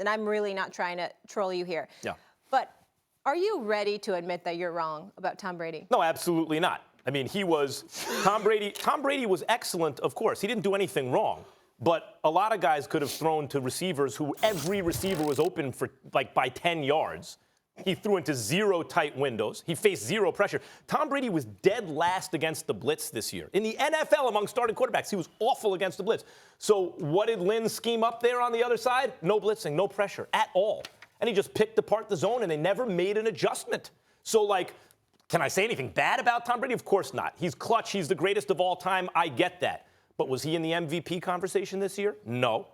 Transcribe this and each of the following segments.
and I'm really not trying to troll you here. Yeah. But are you ready to admit that you're wrong about Tom Brady? No, absolutely not. I mean, Tom Brady was excellent, of course. He didn't do anything wrong. But a lot of guys could have thrown to receivers who every receiver was open for like by 10 yards. He threw into 0 tight windows. He faced 0 pressure. Tom Brady was dead last against the blitz this year. In the NFL, among starting quarterbacks, he was awful against the blitz. So what did Lynn scheme up there on the other side? No blitzing, no pressure at all. And he just picked apart the zone, and they never made an adjustment. So, like, can I say anything bad about Tom Brady? Of course not. He's clutch. He's the greatest of all time. I get that. But was he in the MVP conversation this year? No.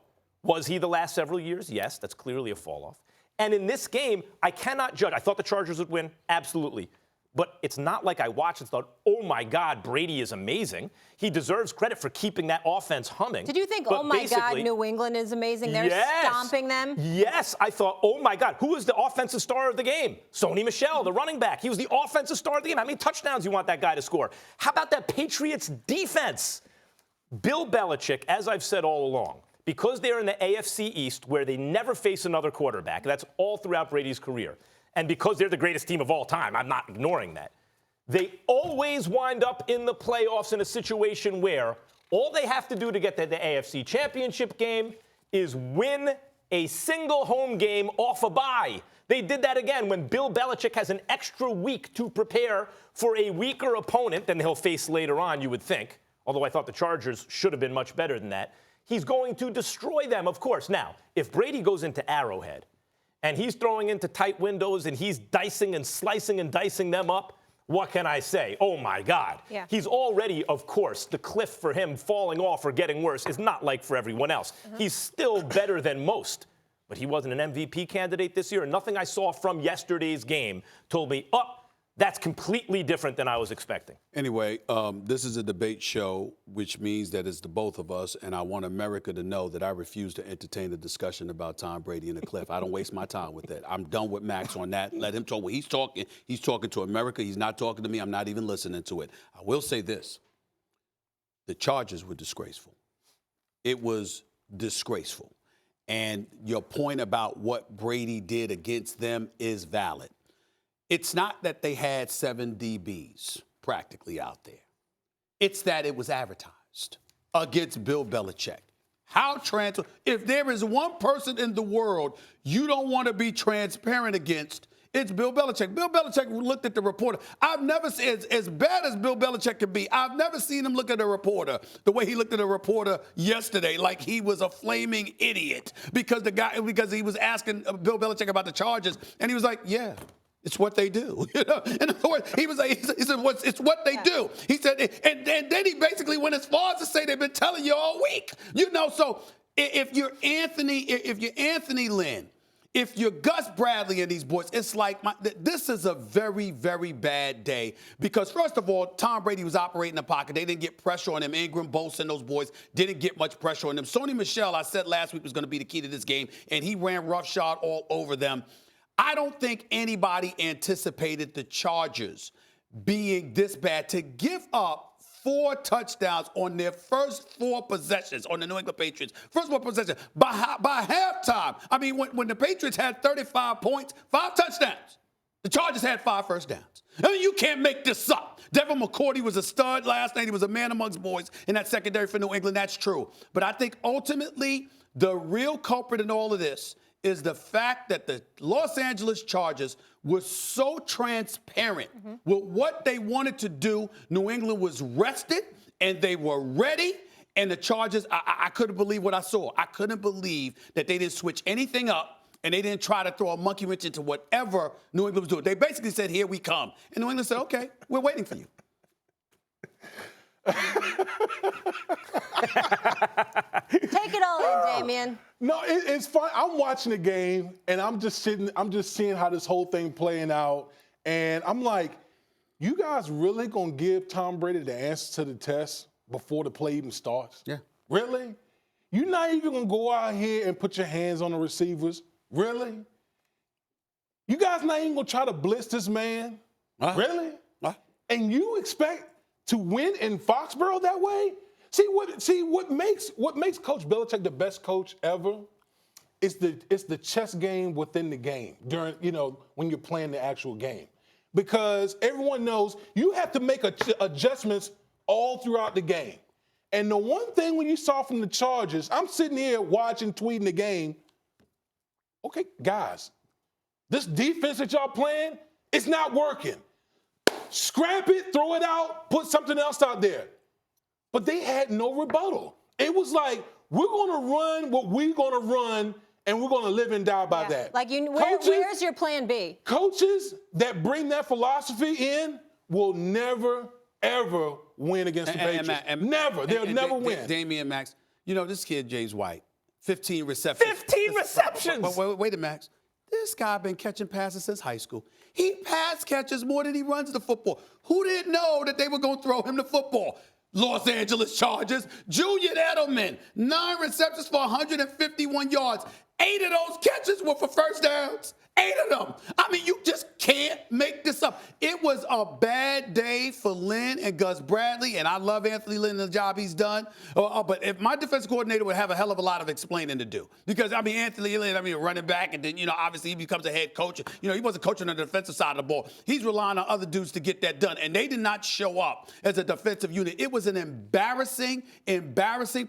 Was he the last several years? Yes. That's clearly a fall-off. And in this game, I cannot judge. I thought the Chargers would win, absolutely. But it's not like I watched and thought, oh, my God, Brady is amazing. He deserves credit for keeping that offense humming. Did you think, oh, my God, New England is amazing? They're stomping them? Yes. I thought, oh, my God, who was the offensive star of the game? Sony Michel, the running back. He was the offensive star of the game. How many touchdowns you want that guy to score? How about that Patriots defense? Bill Belichick, as I've said all along, because they're in the AFC East where they never face another quarterback, that's all throughout Brady's career, and because they're the greatest team of all time, I'm not ignoring that, they always wind up in the playoffs in a situation where all they have to do to get to the AFC Championship game is win a single home game off a bye. They did that again when Bill Belichick has an extra week to prepare for a weaker opponent than he'll face later on, you would think, although I thought the Chargers should have been much better than that. He's going to destroy them, of course. Now, if Brady goes into Arrowhead and he's throwing into tight windows and he's dicing and slicing and dicing them up, what can I say? Oh, my God. Yeah. He's already, of course, the cliff for him falling off or getting worse is not like for everyone else. He's still better than most. But he wasn't an MVP candidate this year. And nothing I saw from yesterday's game told me, oh, that's completely different than I was expecting. Anyway, this is a debate show, which means that it's the both of us, and I want America to know that I refuse to entertain a discussion about Tom Brady and the cliff. I don't waste my time with that. I'm done with Max on that. Let him talk. When he's talking to America. He's not talking to me. I'm not even listening to it. I will say this. The Chargers were disgraceful. It was disgraceful. And your point about what Brady did against them is valid. It's not that they had 7 DBs practically out there. It's that it was advertised against Bill Belichick. If there is one person in the world you don't want to be transparent against, it's Bill Belichick. Bill Belichick looked at the reporter. I've never seen, as bad as Bill Belichick can be, I've never seen him look at a reporter the way he looked at a reporter yesterday, like he was a flaming idiot because he was asking Bill Belichick about the Chargers, and he was like, yeah. It's what they do. You know? In other words, he said, it's what they do. He said, and then he basically went as far as to say they've been telling you all week. You know, so if you're Anthony Lynn, if you're Gus Bradley and these boys, it's like this is a very, very bad day because, first of all, Tom Brady was operating in the pocket. They didn't get pressure on him. Ingram, Bosa, and those boys didn't get much pressure on them. Sony Michel, I said last week, was going to be the key to this game, and he ran roughshod all over them. I don't think anybody anticipated the Chargers being this bad to give up 4 touchdowns on their first 4 possessions on the New England Patriots. First 4 possessions. By halftime, I mean, when the Patriots had 35 points, 5 touchdowns. The Chargers had 5 first downs. I mean, you can't make this up. Devin McCourty was a stud last night. He was a man amongst boys in that secondary for New England. That's true. But I think ultimately the real culprit in all of this is the fact that the Los Angeles Chargers were so transparent with what they wanted to do. New England was rested, and they were ready. And the Chargers, I couldn't believe what I saw. I couldn't believe that they didn't switch anything up, and they didn't try to throw a monkey wrench into whatever New England was doing. They basically said, here we come. And New England said, okay, we're waiting for you. Take it all in, Damien. No, it's fine. I'm watching the game, and I'm just seeing how this whole thing playing out. And I'm like, you guys really going to give Tom Brady the answer to the test before the play even starts? Yeah. Really? You're not even going to go out here and put your hands on the receivers? Really? You guys not even going to try to blitz this man? Really? And you expect to win in Foxborough that way? See what makes Coach Belichick the best coach ever it's the chess game within the game during, when you're playing the actual game. Because everyone knows you have to make adjustments all throughout the game. And the one thing when you saw from the Chargers, I'm sitting here watching, tweeting the game. Okay, guys, this defense that y'all playing, it's not working. Scrap it, throw it out, put something else out there. But they had no rebuttal. It was like, we're going to run what we're going to run, and we're going to live and die by that. Like, where's your plan B? Coaches that bring that philosophy in will never, ever win against the Patriots. Never. They'll never win. Damian, Max, this kid, James White, 15 receptions. 15 receptions! Wait a minute, Max. This guy been catching passes since high school. He pass catches more than he runs the football. Who didn't know that they were going to throw him the football? Los Angeles Chargers, Julian Edelman, 9 receptions for 151 yards. 8 of those catches were for first downs. 8 of them. I mean, you just can't make this up. It was a bad day for Lynn and Gus Bradley, and I love Anthony Lynn and the job he's done. But if my defense coordinator would have a hell of a lot of explaining to do. Because, Anthony Lynn, running back, and then, obviously he becomes a head coach. He wasn't coaching on the defensive side of the ball. He's relying on other dudes to get that done, and they did not show up as a defensive unit. It was an embarrassing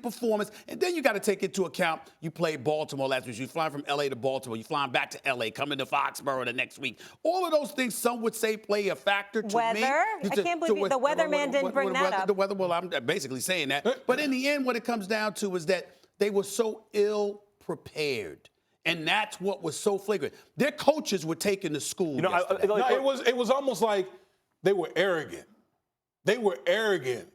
performance. And then you got to take into account you played Baltimore last week. You're flying from L.A. to Baltimore. You're flying back to L.A., coming to Foxborough the next week. All of those things, some would say, play a factor to me. Weather? I can't believe the weatherman didn't bring that up. The weather, well, I'm basically saying that. But in the end, what it comes down to is that they were so ill-prepared. And that's what was so flagrant. Their coaches were taken to school. It was almost like they were arrogant. They were arrogant